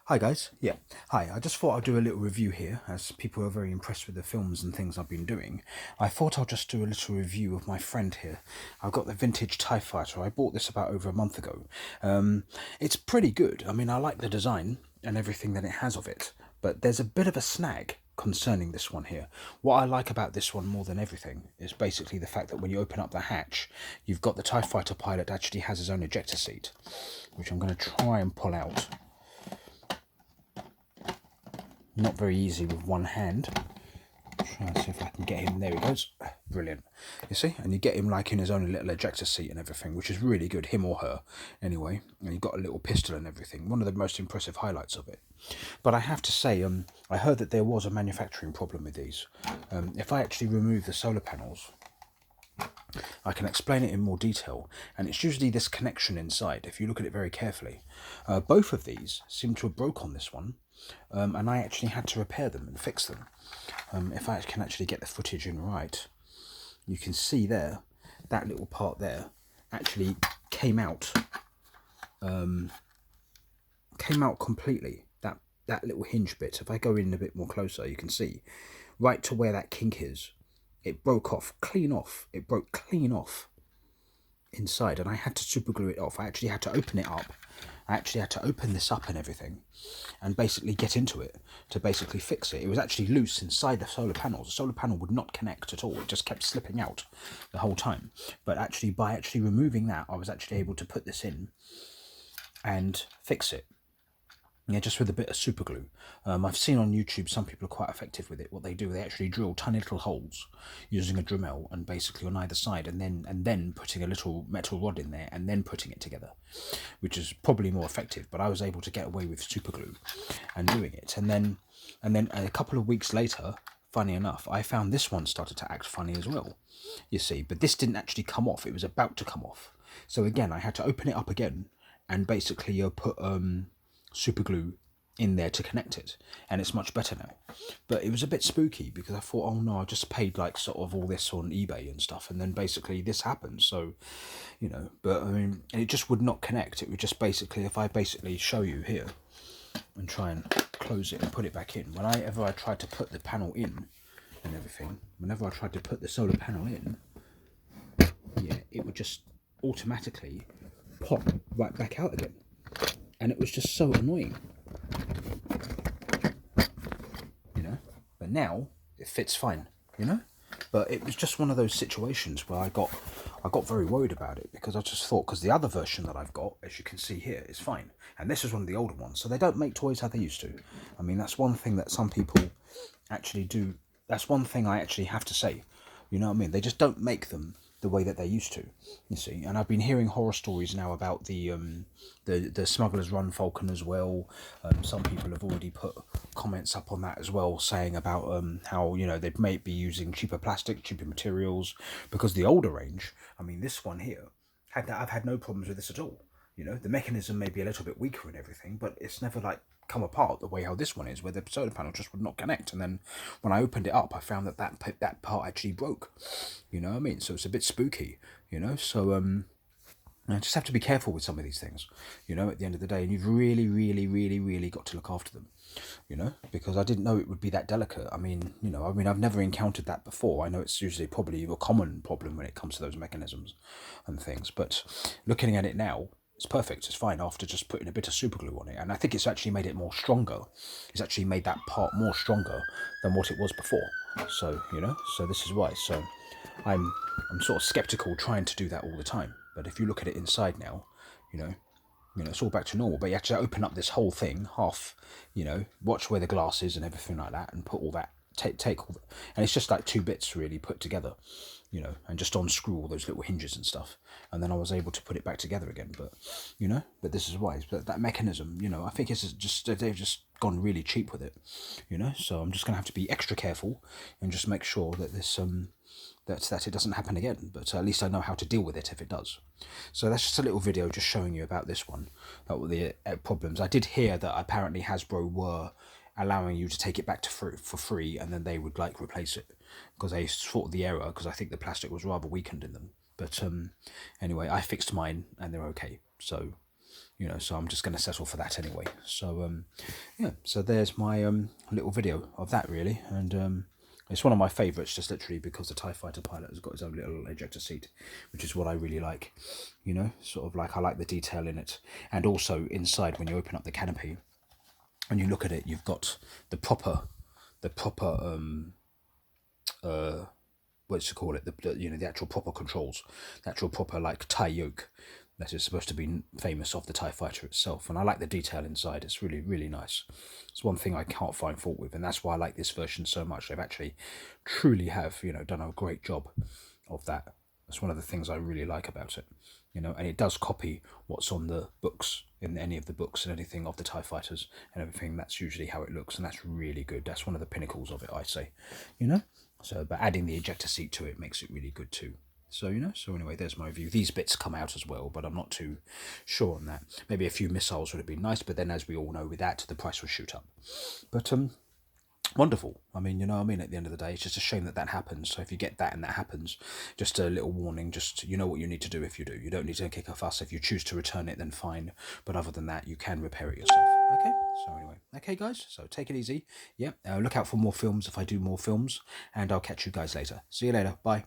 Hi guys, yeah. Hi, I just thought I'd do a little review here, as people are very impressed with the films and things I've been doing. I thought I'll just do a little review of my friend here. I've got the vintage TIE Fighter. I bought this about over a month ago. It's pretty good. I mean, I like the design and everything that it has of it, but there's a bit of a snag concerning this one here. What I like about this one more than everything is basically the fact that when you open up the hatch, you've got the TIE Fighter pilot actually has his own ejector seat, which I'm going to try and pull out. Not very easy with one hand. Try and see if I can get him. There he goes. Brilliant. You see? And you get him like in his own little ejector seat and everything, which is really good. Him or her, anyway. And you've got a little pistol and everything. One of the most impressive highlights of it. But I have to say, I heard that there was a manufacturing problem with these. If I actually remove the solar panels, I can explain it in more detail, and it's usually this connection inside, if you look at it very carefully. Both of these seem to have broke on this one, and I actually had to repair them and fix them. If I can actually get the footage in right, you can see there, that little part there actually came out completely. That little hinge bit, if I go in a bit more closer, you can see right to where that kink is. It broke off, clean off. It broke clean off inside, and I had to super glue it off. I actually had to open it up. I actually had to open this up and everything and basically get into it to basically fix it. It was actually loose inside the solar panels. The solar panel would not connect at all. It just kept slipping out the whole time. But actually, by actually removing that, I was actually able to put this in and fix it. Yeah, just with a bit of super glue. I've seen on YouTube some people are quite effective with it. What they do, they actually drill tiny little holes using a Dremel, and basically on either side, and then putting a little metal rod in there, and then putting it together, which is probably more effective. But I was able to get away with super glue and doing it, and then a couple of weeks later, funny enough, I found this one started to act funny as well. You see, but this didn't actually come off. It was about to come off. So again, I had to open it up again and basically put super glue in there to connect it, and it's much better now. But it was a bit spooky because I thought, oh no, I just paid like sort of all this on eBay and stuff, and then basically this happened. So, but I mean, and it just would not connect. It would just basically, if I basically show you here and try and close it and put it back in, whenever I tried to put the panel in and everything, whenever I tried to put the solar panel in, yeah, it would just automatically pop right back out again. And it was just so annoying, but now it fits fine, but it was just one of those situations where I got very worried about it, because I just thought, because the other version that I've got, as you can see here, is fine, and this is one of the older ones. So they don't make toys how they used to. I mean, that's one thing that some people actually do. That's one thing I actually have to say. You know what I mean? They just don't make them the way that they used to, you see. And I've been hearing horror stories now about the Smuggler's Run Falcon as well. Some people have already put comments up on that as well, saying about how they may be using cheaper plastic, cheaper materials, because the older range. I mean, this one here, I've had no problems with this at all. The mechanism may be a little bit weaker and everything, but it's never like come apart the way how this one is, where the solar panel just would not connect. And then when I opened it up, I found that part actually broke. You know what I mean? So it's a bit spooky. So I just have to be careful with some of these things. At the end of the day, and you've really, really, really, really got to look after them. Because I didn't know it would be that delicate. I mean, I've never encountered that before. I know it's usually probably a common problem when it comes to those mechanisms and things, but looking at it now, it's perfect. It's fine after just putting a bit of super glue on it, and I think it's actually made it more stronger. It's actually made that part more stronger than what it was before. So so this is why. So I'm sort of skeptical trying to do that all the time. But if you look at it inside now, it's all back to normal. But you have to open up this whole thing, half, watch where the glass is and everything like that, and put all that, take all that. And it's just like two bits really put together, and just unscrew all those little hinges and stuff. And then I was able to put it back together again. But, but this is why. But that mechanism, I think it's just, they've just gone really cheap with it, So I'm just going to have to be extra careful and just make sure that this, that it doesn't happen again, but at least I know how to deal with it if it does. So that's just a little video just showing you about this one, about the problems. I did hear that apparently Hasbro were allowing you to take it back to for free, and then they would like replace it, because they thought the error, because I think the plastic was rather weakened in them. But anyway, I fixed mine and they're okay. So you know, so I'm just going to settle for that anyway. So yeah, so there's my little video of that really, and it's one of my favourites, just literally because the TIE Fighter pilot has got his own little ejector seat, which is what I really like, you know, sort of like I like the detail in it. And also inside, when you open up the canopy and you look at it, you've got the proper what you call it, the you know, the actual proper controls, the actual proper like tie yoke that is supposed to be famous of the TIE Fighter itself. And I like the detail inside. It's really, really nice. It's one thing I can't find fault with, and that's why I like this version so much. They've actually truly have, you know, done a great job of that. That's one of the things I really like about it, you know, and it does copy what's on the books, in any of the books and anything of the TIE Fighters and everything. That's usually how it looks, and that's really good. That's one of the pinnacles of it, I say, you know. So, but adding the ejector seat to it makes it really good too. So, you know, so anyway, there's my review. These bits come out as well, but I'm not too sure on that. Maybe a few missiles would have been nice, but then as we all know with that, the price will shoot up. But wonderful. I mean, you know what I mean, at the end of the day, it's just a shame that that happens. So if you get that and that happens, just a little warning, just you know what you need to do if you do. You don't need to kick a fuss. If you choose to return it, then fine. But other than that, you can repair it yourself. Okay, so anyway, okay guys, so take it easy. Yeah, look out for more films if I do more films, and I'll catch you guys later. See you later. Bye.